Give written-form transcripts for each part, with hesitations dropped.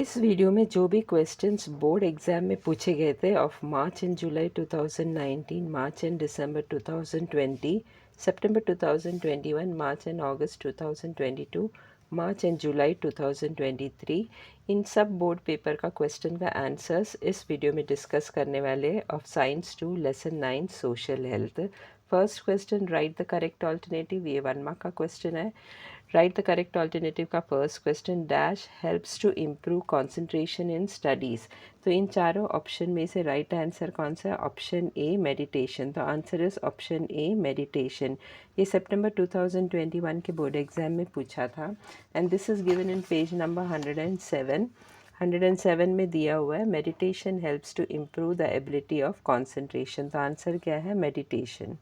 इस वीडियो में जो भी क्वेश्चंस बोर्ड एग्जाम में पूछे गए थे of March and July 2019, March and December 2020, September 2021, March and August 2022, March and July 2023, इन सब बोर्ड पेपर का क्वेश्चन का आंसर्स इस वीडियो में डिस्कस करने वाले हैं of science 2 lesson 9 social health. First question, write the correct alternative, ये 1 मार्क का क्वेश्चन है। राइट द करेक्ट ऑल्टरनेटिव का first question, dash helps to improve concentration in studies. तो इन चारों ऑप्शन में से राइट आंसर कौन सा है? Option A meditation. तो answer is option A meditation. ये सितंबर 2021 के बोर्ड एग्जाम में पूछा था and this is given in page number 107। 107 में दिया हुआ है meditation helps to improve the ability of concentration. तो आंसर क्या है? Meditation.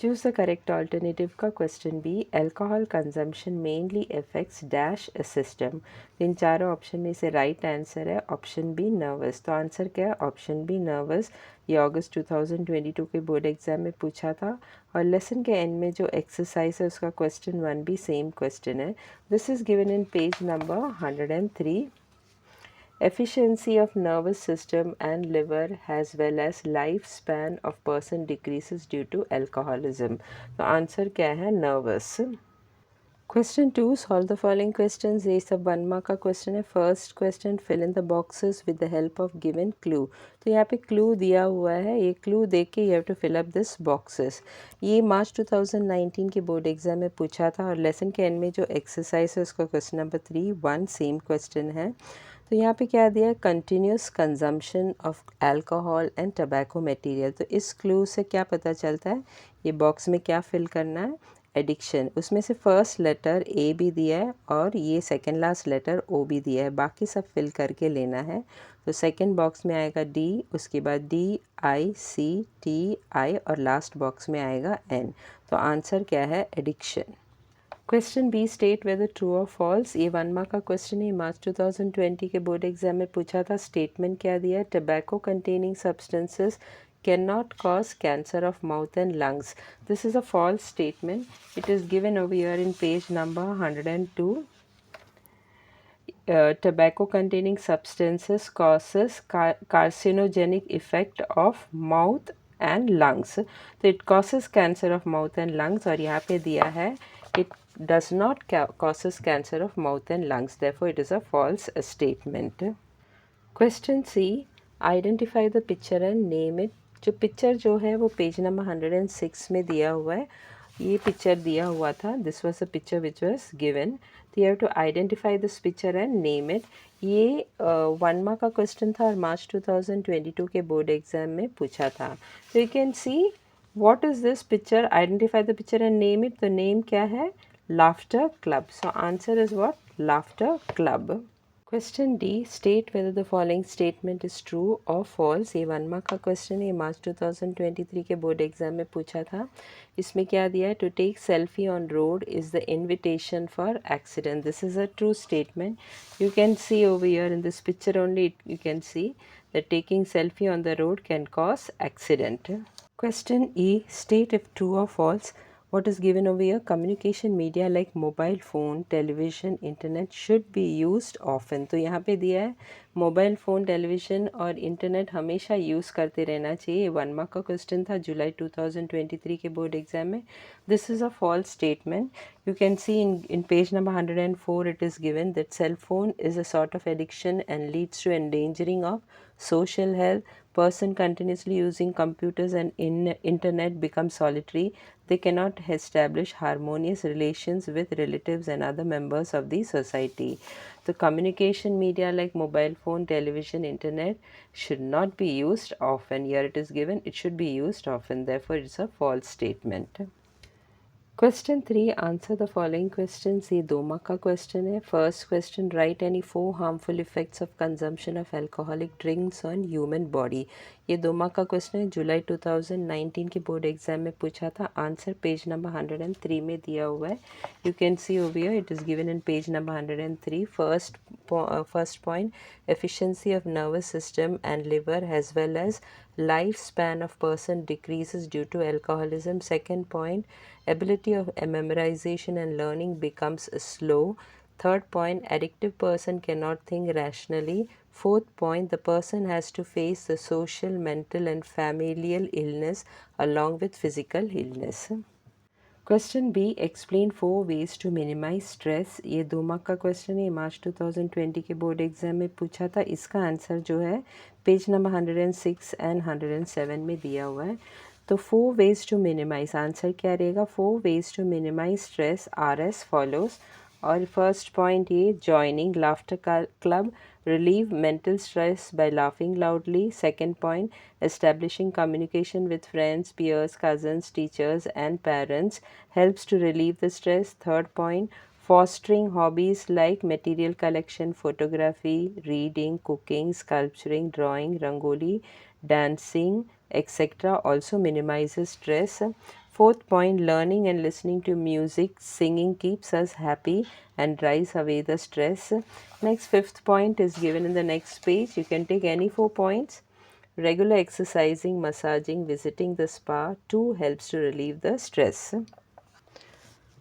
Choose the correct alternative का question B, alcohol consumption mainly affects dash a system. इन चारों ऑप्शन में से राइट आंसर है ऑप्शन बी नर्वस। तो आंसर क्या है? Option B nervous. ये अगस्त 2022 के बोर्ड एग्जाम में पूछा था और लेसन के एंड में जो एक्सरसाइज है उसका क्वेश्चन 1 भी सेम क्वेश्चन है। This is given in page number 103। Efficiency of nervous system and liver as well as lifespan of person decreases due to alcoholism. तो आंसर क्या है? Nervous. Question 2, solve the following questions. ये सब 1 mark का question है। First question, fill in the boxes with the help of given clue. तो यहाँ पे क्लू दिया हुआ है, ये क्लू देख के you have to fill up this boxes. ये मार्च 2019 के बोर्ड एग्जाम में पूछा था और लेसन के एंड में जो एक्सरसाइज है उसका क्वेश्चन नंबर 3 1 सेम क्वेश्चन है। तो यहाँ पे क्या दिया है? Continuous consumption of alcohol and tobacco material. तो इस क्लू से क्या पता चलता है? ये बॉक्स में क्या फिल करना है? एडिक्शन। उसमें से फर्स्ट लेटर ए भी दिया है और ये सेकेंड लास्ट लेटर ओ भी दिया है, बाकी सब फिल करके लेना है। तो सेकेंड बॉक्स में आएगा डी, उसके बाद D I C T I और लास्ट बॉक्स में आएगा एन। तो आंसर क्या है? Addiction. Question B, state whether true और फॉल्स। ये 1 मार्क का क्वेश्चन है, मार्च 2020 के बोर्ड एग्जाम में पूछा था। स्टेटमेंट क्या दिया है? Tobacco containing substances can not cause cancer of mouth and lungs. This is a false statement. It is given over here in page number 102. Tobacco containing substances causes carcinogenic effect of mouth and lungs. तो it causes cancer of mouth and lungs और यहाँ पे दिया है it does not causes cancer of mouth and lungs, therefore it is a false statement. Question C, identify the picture and name it. जो picture जो है वो page number 106 में दिया हुआ है। ये पिक्चर दिया हुआ था, this was a picture which was given. तो you have to identify this picture and name it. ये 1 मार्क का क्वेश्चन था और मार्च 2022 के बोर्ड एग्जाम में पूछा था। तो you can see what is this picture, identify the picture and name it. तो नेम क्या है? Laughter club. So answer is what? Laughter club. Question D, state whether the following statement is true और false. ये 1 mark का question है, मार्च 2023 के board exam में पूछा था। इसमें क्या दिया है? To take selfie on road is the invitation for accident. This is a true statement. You can see over here in this picture only you can see that taking selfie on the road can cause accident. Question E, state if true or false. What is given over here? Communication media like mobile phone, television, internet should be used often. तो यहाँ पे दिया है mobile phone, television और internet हमेशा use करते रहना चाहिए। 1 मार्क का क्वेश्चन था जुलाई 2023 के बोर्ड एग्जाम में। This is a false statement. You can see in page number 104 it is given that cell phone is a sort of addiction and leads to endangering of social health. Person continuously using computers and internet become solitary. They cannot establish harmonious relations with relatives and other members of the society. The communication media like mobile phone, television, internet should not be used often. Here it is given it should be used often. Therefore, it's a false statement. Question 3, answer the following questions. ये 2 mark का question है। First question, right any 4 harmful effects of consumption of alcoholic drinks on human body. ये 2 mark का question है, जुलाई 2019 के board exam में पूछा था। आंसर पेज नंबर 103 में दिया हुआ है। You can see over here it is given in page number 103. First point, efficiency of nervous system and liver as well as lifespan of person decreases due to alcoholism. Second point, ability of memorization and learning becomes slow. Third point, addictive person cannot think rationally. Fourth point, the person has to face the social, mental and familial illness along with physical illness. Question B, explain 4 ways to minimise stress. ये 2 mark का question है, मार्च 2020 के board exam में पूछा था। इसका answer जो है पेज नंबर 106 एंड 107 में दिया हुआ है। तो 4 ways टू मिनिमाइज, आंसर क्या रहेगा? 4 ways to minimise stress are as follows. और फर्स्ट पॉइंट ये, joining laughter club, relieve mental stress by laughing loudly. Second point, establishing communication with friends, peers, cousins, teachers and parents helps to relieve the stress. Third point, fostering hobbies like material collection, photography, reading, cooking, sculpturing, drawing, rangoli, dancing, etc. also minimizes stress. Fourth point, learning and listening to music, singing keeps us happy and drives away the stress. Next, fifth point is given in the next page. You can take any 4 points. Regular exercising, massaging, visiting the spa too helps to relieve the stress.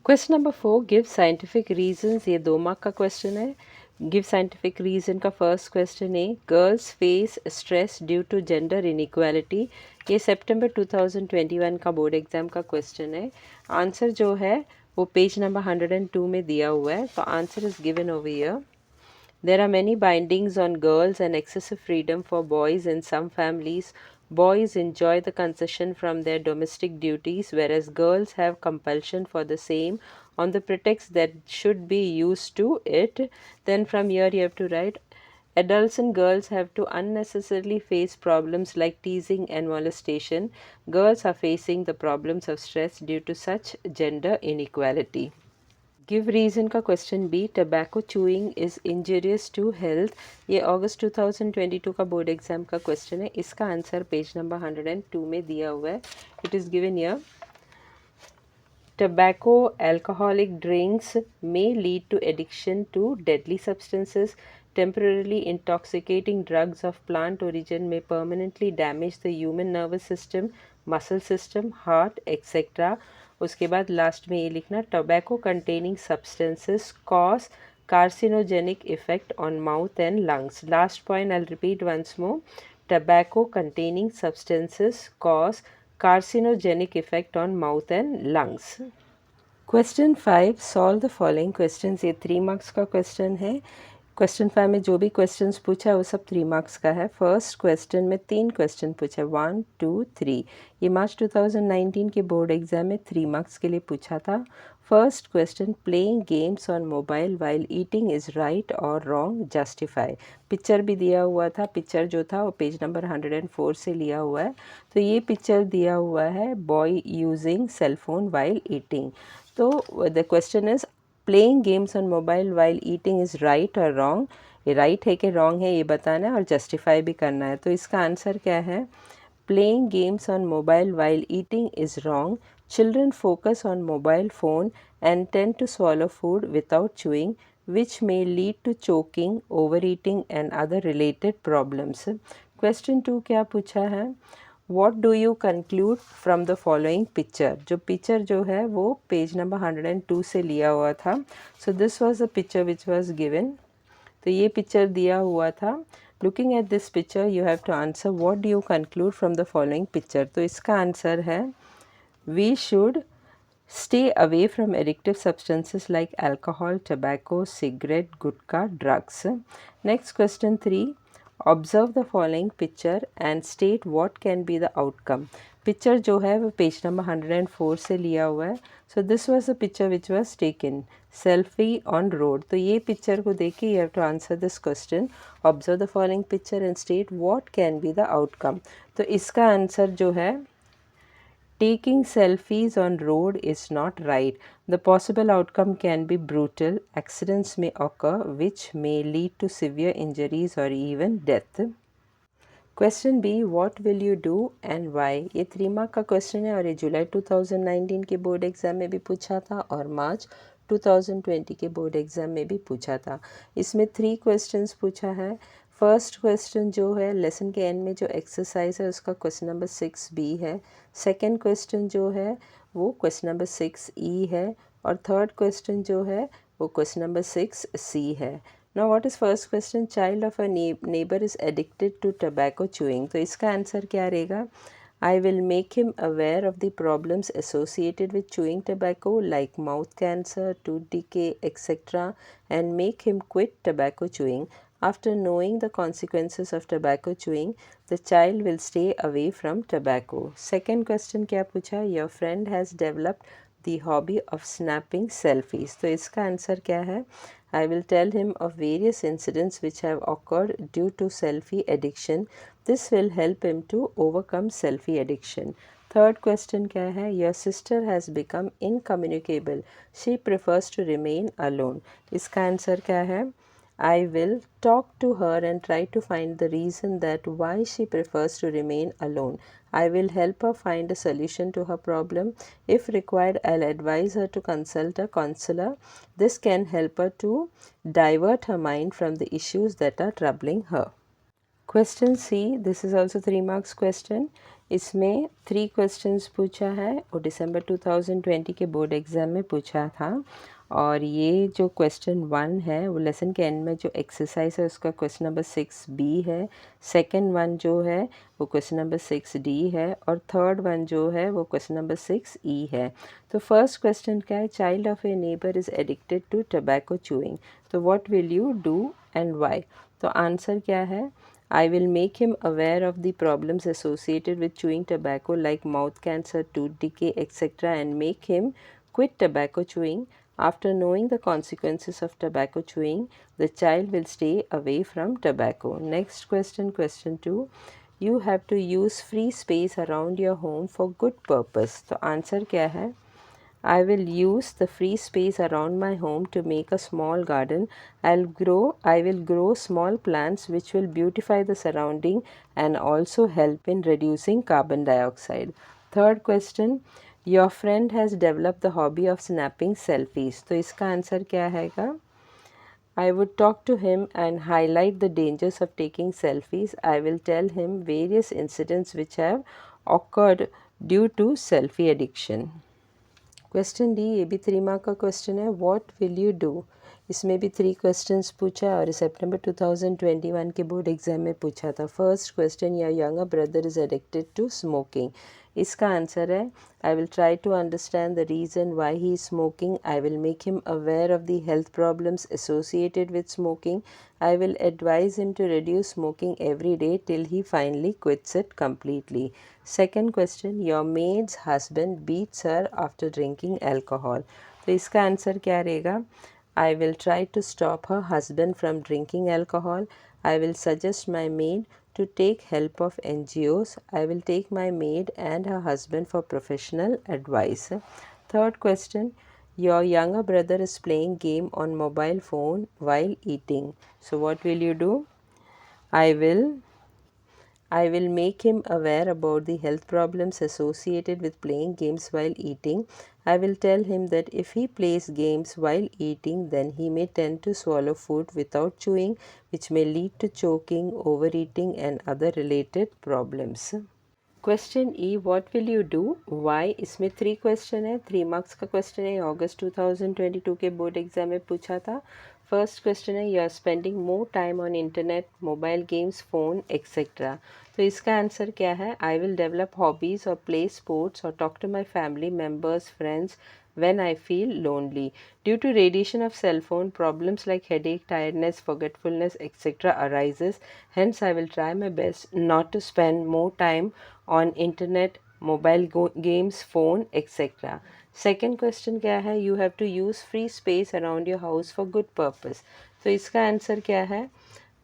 Question number 4, give scientific reasons. ये 2 mark का question है। Give scientific reason का first question है, girls face stress due to gender inequality. ये सितंबर 2021 का board exam का question है। Answer जो है वो पेज नंबर 102 में दिया हुआ है। तो answer is given over here. There are many bindings on girls and excessive freedom for boys in some families. Boys enjoy the concession from their domestic duties, whereas girls have compulsion for the same on the pretext that should be used to it. Then from here you have to write, adults and girls have to unnecessarily face problems like teasing and molestation. Girls are facing the problems of stress due to such gender inequality. Give reason का question B, tobacco chewing is injurious to health. ये August 2022 का board exam का question है। इसका answer page number 102 में दिया हुआ है। It is given here, tobacco, alcoholic drinks may lead to addiction to deadly substances. Temporarily intoxicating drugs of plant origin may permanently damage the human nervous system, muscle system, heart, etc. उसके बाद last में ये लिखना, tobacco containing substances cause carcinogenic effect on mouth and lungs. Last point I'll repeat once more. Tobacco containing substances cause carcinogenic effect on mouth and lungs. Question 5, solve the following questions. ये 3 marks का question है। Question 5 में जो भी questions पूछा है वो सब 3 मार्क्स का है। फर्स्ट क्वेश्चन में 3 क्वेश्चन पूछा है, 1, 2, 3। ये मार्च 2019 के बोर्ड एग्जाम में 3 मार्क्स के लिए पूछा था। First question, playing games on mobile while eating is right और रॉन्ग, जस्टिफाई। पिक्चर भी दिया हुआ था। पिक्चर जो था वो पेज नंबर 104 से लिया हुआ है। तो ये पिक्चर दिया हुआ है boy using cellphone while eating. तो the question is, playing games on mobile while eating is right और रॉन्ग। ये राइट है कि रॉन्ग है ये बताना है और जस्टिफाई भी करना है। तो इसका आंसर क्या है? Playing games on mobile while eating is wrong. Children focus on mobile phone and tend to swallow food without chewing, which may lead to choking, overeating and other related problems. Question 2 क्या पूछा है? What do you conclude from the following picture. जो picture जो है वो page number 102 से लिया हुआ था। So this was the picture which was given. तो ये पिक्चर दिया हुआ था। Looking at this picture you have to answer what do you conclude from the following picture. तो इसका आंसर है, we should stay away from addictive substances like alcohol, tobacco, cigarette, gutka, drugs. Next question 3. Observe the following picture and state what can be the outcome. Picture जो है वो page number 104 से लिया हुआ है। So this was the picture which was taken, selfie on road. तो ये picture को देख के you have to answer this question, observe the following picture and state what can be the outcome. तो इसका आंसर जो है, taking selfies on road is not right. The possible outcome can be brutal. Accidents may occur which may lead to severe injuries or even death. Question B, what will you do and why. ये 3 mark का question है और ये जुलाई 2019 के board exam में भी पूछा था और मार्च 2020 के बोर्ड एग्जाम में भी पूछा था। इसमें 3 क्वेश्चंस पूछा है। फर्स्ट क्वेश्चन जो है लेसन के एंड में जो एक्सरसाइज है उसका क्वेश्चन नंबर 6B है। सेकंड क्वेश्चन जो है वो क्वेश्चन नंबर 6E है और थर्ड क्वेश्चन जो है वो क्वेश्चन नंबर 6 सी है. Now what is first question? Child of a neighbour is addicted to tobacco chewing. तो इसका आंसर क्या रहेगा? I will make him aware of the problems associated with chewing tobacco like mouth cancer, tooth decay, etc., and make him quit tobacco chewing. After knowing the consequences of tobacco chewing, the child will stay away from tobacco. Second question क्या पूछा? Your friend has developed the hobby of snapping selfies. तो इसका answer क्या है? I will tell him of various incidents which have occurred due to selfie addiction. This will help him to overcome selfie addiction. Third question क्या है? Your sister has become incommunicable. She prefers to remain alone. इसका answer क्या है? I will talk to her and try to find the reason that why she prefers to remain alone. I will help her find a solution to her problem. If required, I'll advise her to consult a counselor. This can help her to divert her mind from the issues that are troubling her. Question C, this is also 3 marks question. इसमें 3 questions पूछा है और दिसंबर 2020 के board exam में पूछा था. और ये जो क्वेश्चन 1 है वो लेसन के एंड में जो एक्सरसाइज है उसका क्वेश्चन नंबर 6B है. सेकंड वन जो है वो क्वेश्चन नंबर 6D है और थर्ड वन जो है वो क्वेश्चन नंबर 6E है. तो फर्स्ट क्वेश्चन क्या है? Child of a neighbour is addicted to tobacco chewing. तो what will you do and why? तो आंसर क्या है? I will make him aware of the problems associated with chewing tobacco like mouth cancer, tooth decay, etc., and make him quit tobacco chewing. After knowing the consequences of tobacco chewing, the child will stay away from tobacco. Next question, question 2. You have to use free space around your home for good purpose. तो answer क्या है? I will use the free space around my home to make a small garden. I will grow small plants which will beautify the surrounding and also help in reducing carbon dioxide. Third question, your friend has developed the hobby of snapping selfies. तो इसका answer क्या हैगा? I would talk to him and highlight the dangers of taking selfies. I will tell him various incidents which have occurred due to selfie addiction. Question D, ये भी 3 mark का question है. What will you do? इसमें भी 3 questions पूछा है और सितंबर 2021 के बोर्ड एग्जाम में पूछा था. First question, your younger brother is addicted to smoking. इसका आंसर है I will try to understand the reason why he is smoking. I will make him aware of the health problems associated with smoking. I will advise him to reduce smoking every day till he finally quits it completely. Second question, your maid's husband beats her after drinking alcohol. तो इसका answer क्या रहेगा? I will try to stop her husband from drinking alcohol. I will suggest my maid to take help of NGOs. I will take my maid and her husband for professional advice. Third question, your younger brother is playing game on mobile phone while eating. So what will you do? I will I will make him aware about the health problems associated with playing games while eating. I will tell him that if he plays games while eating, then he may tend to swallow food without chewing, which may lead to choking, overeating, and other related problems. Question E, what will you do why. इसमें 3 question है. 3 marks का question है. अगस्त 2022 के board exam में पूछा था. First question है, you are spending more time on internet, mobile games, phone etcetera. तो इसका आंसर क्या है? आई विल डेवलप हॉबीज़ और प्ले स्पोर्ट्स और talk to my family members, friends when I feel lonely. Due to radiation of cell phone, problems like headache, tiredness, forgetfulness, etc. arises. Hence, I will try my best not to spend more time on internet, mobile games, phone, etc. Second question क्या है? You have to use free space around your house for good purpose. तो इसका answer क्या है?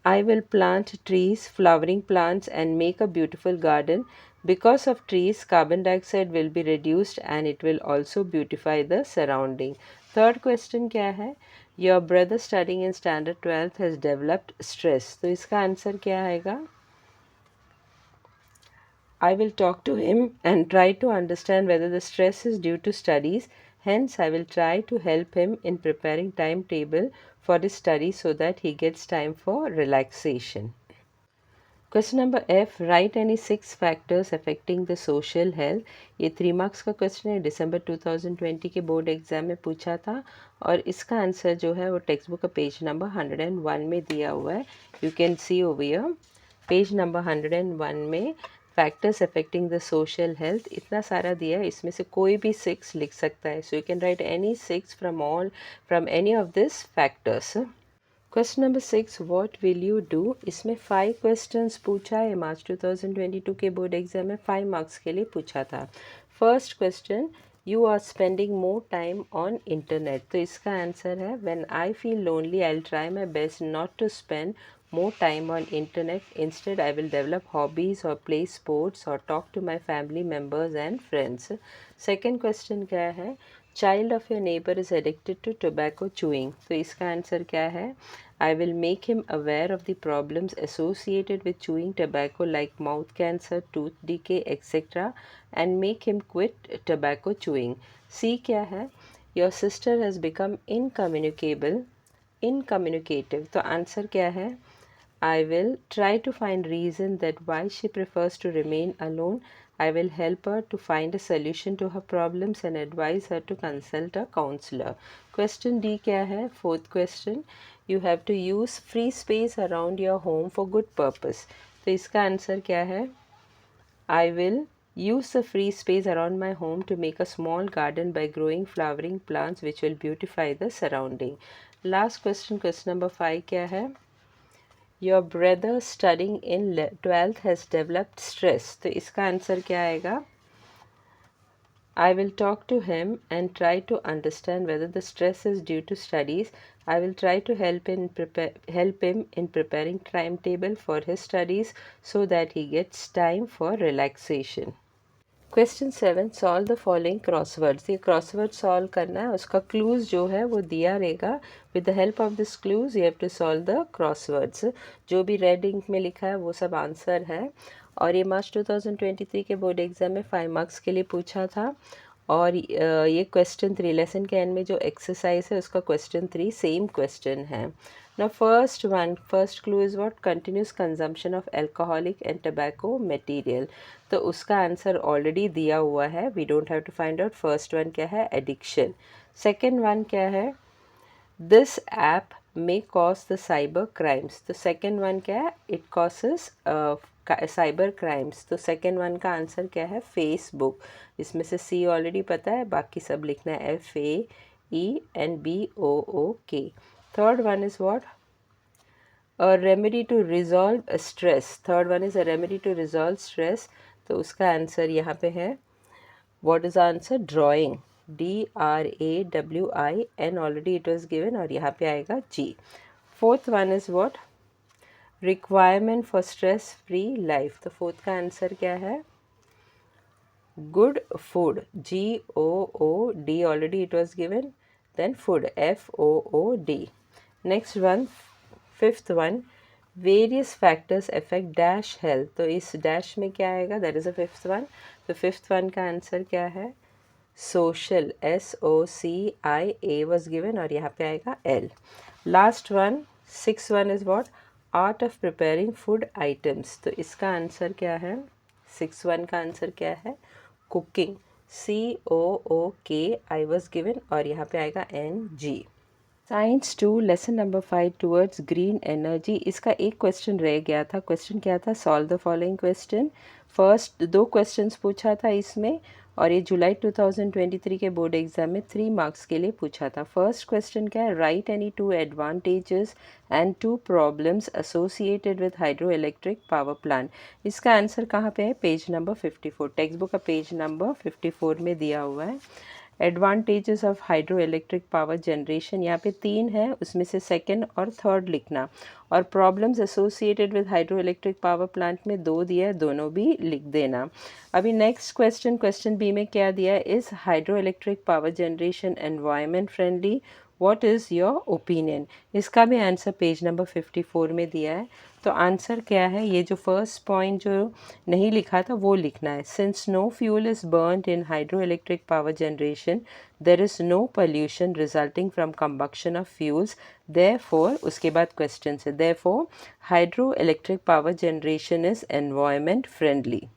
I will plant trees, flowering plants, and make a beautiful garden. Because of trees, carbon dioxide will be reduced and it will also beautify the surrounding. Third question क्या है? Your brother studying in standard 12th has developed stress. तो इसका answer क्या आएगा? I will talk to him and try to understand whether the stress is due to studies. Hence, I will try to help him in preparing timetable for his studies so that he gets time for relaxation. Question number F, right any 6 factors affecting the social health. ये 3 marks का question है, दिसंबर 2020 के board exam में पूछा था और इसका answer जो है वो टेक्स्ट बुक का पेज नंबर 101 में दिया हुआ है। You can see over here page number 101 में factors affecting the social health इतना सारा दिया है, इसमें से कोई भी 6 लिख सकता है। So you can write any 6 from any of this factors. Question number 6, what will you do. इसमें 5 क्वेश्चंस पूछा है, मार्च 2022 के बोर्ड एग्जाम में 5 मार्क्स के लिए पूछा था। First question, you are spending more time on internet. तो इसका आंसर है, when I feel lonely I will try my best not to spend more time on internet. Instead, I will develop hobbies or play sports or talk to my family members and friends. Second question क्या है, child of your neighbor is addicted to tobacco chewing. तो इसका answer क्या है, I will make him aware of the problems associated with chewing tobacco like mouth cancer, tooth decay, etc. and make him quit tobacco chewing. C क्या है, your sister has become incommunicative. तो answer क्या है, I will try to find reason that why she prefers to remain alone. I will help her to find a solution to her problems and advise her to consult a counselor. Question D क्या है, fourth question, you have to use free space around your home for good purpose. तो इसका answer क्या है, I will use the free space around my home to make a small garden by growing flowering plants which will beautify the surrounding. Last question, question number 5 क्या है, your brother studying in 12th has developed stress. तो इसका answer क्या आएगा, I will talk to him and try to understand whether the stress is due to studies. I will try to help him in preparing timetable for his studies so that he gets time for relaxation. Question 7, solve the following crosswords. ये crossword solve करना है, उसका clues जो है वो दिया रहेगा। With the help of this clues you have to solve the crosswords. जो भी रेड इंक में लिखा है वो सब आंसर है। और ये मार्च 2023 के बोर्ड एग्जाम में 5 मार्क्स के लिए पूछा था। और ये क्वेश्चन 3 लेसन के एंड में जो एक्सरसाइज है उसका क्वेश्चन 3 सेम क्वेश्चन है। Now first clue is what, continuous consumption of alcoholic and tobacco material. तो उसका आंसर ऑलरेडी दिया हुआ है, we don't have to find out. First one क्या है, एडिक्शन. सेकेंड वन क्या है, this app may cause the cyber crimes. तो सेकेंड वन क्या है, इट causes साइबर क्राइम्स. तो सेकेंड वन का आंसर क्या है, फेसबुक. इसमें से सी ऑलरेडी पता है, बाकी सब लिखना है FAENBOOK. Third one is what? A remedy to resolve stress. Third one is a remedy to resolve stress. तो उसका आंसर यहाँ पे है, what is the answer? Drawing. DRAWIN. Already it was given और यहाँ पे आएगा G. Fourth one is what? Requirement for stress free life. तो fourth का आंसर क्या है, good food. GOOD. Already it was given. Then food, FOOD. Next one, fifth one, various factors affect dash health. तो इस dash में क्या आएगा, that is the fifth one. तो fifth one का आंसर क्या है, social, SOCIA was given और यहाँ पे आएगा L. Last one, sixth one is what? Art of preparing food items. तो इसका आंसर क्या है, sixth one का आंसर क्या है, cooking. COOKI was given और यहाँ पे आएगा NG. Science 2 lesson number 5 towards green energy. इसका एक क्वेश्चन रह गया था. क्वेश्चन क्या था, solve the following question. First 2 questions पूछा था इसमें और ये जुलाई 2023 के बोर्ड एग्जाम में 3 मार्क्स के लिए पूछा था. फर्स्ट क्वेश्चन क्या है, right any 2 advantages and 2 problems associated with hydro electric power plant. इसका आंसर कहाँ पे है, पेज नंबर 54. टेक्स्ट बुक का पेज नंबर 54 में दिया हुआ है. Advantages of hydro electric power generation, यहाँ पे 3 है, उसमें से सेकंड और थर्ड लिखना. और problems associated with hydro electric power plant में 2 दिया है, दोनों भी लिख देना. अभी नेक्स्ट क्वेश्चन, क्वेश्चन बी में क्या दिया है, इस hydro electric power generation environment friendly, what is your opinion. इसका भी आंसर पेज नंबर 54 में दिया है। तो आंसर क्या है, ये जो फर्स्ट पॉइंट जो नहीं लिखा था वो लिखना है। Since no fuel is burned in hydro electric power generation there is no pollution resulting from combustion of fuels, therefore उसके बाद क्वेश्चन है, therefore hydro electric power generation is environment friendly.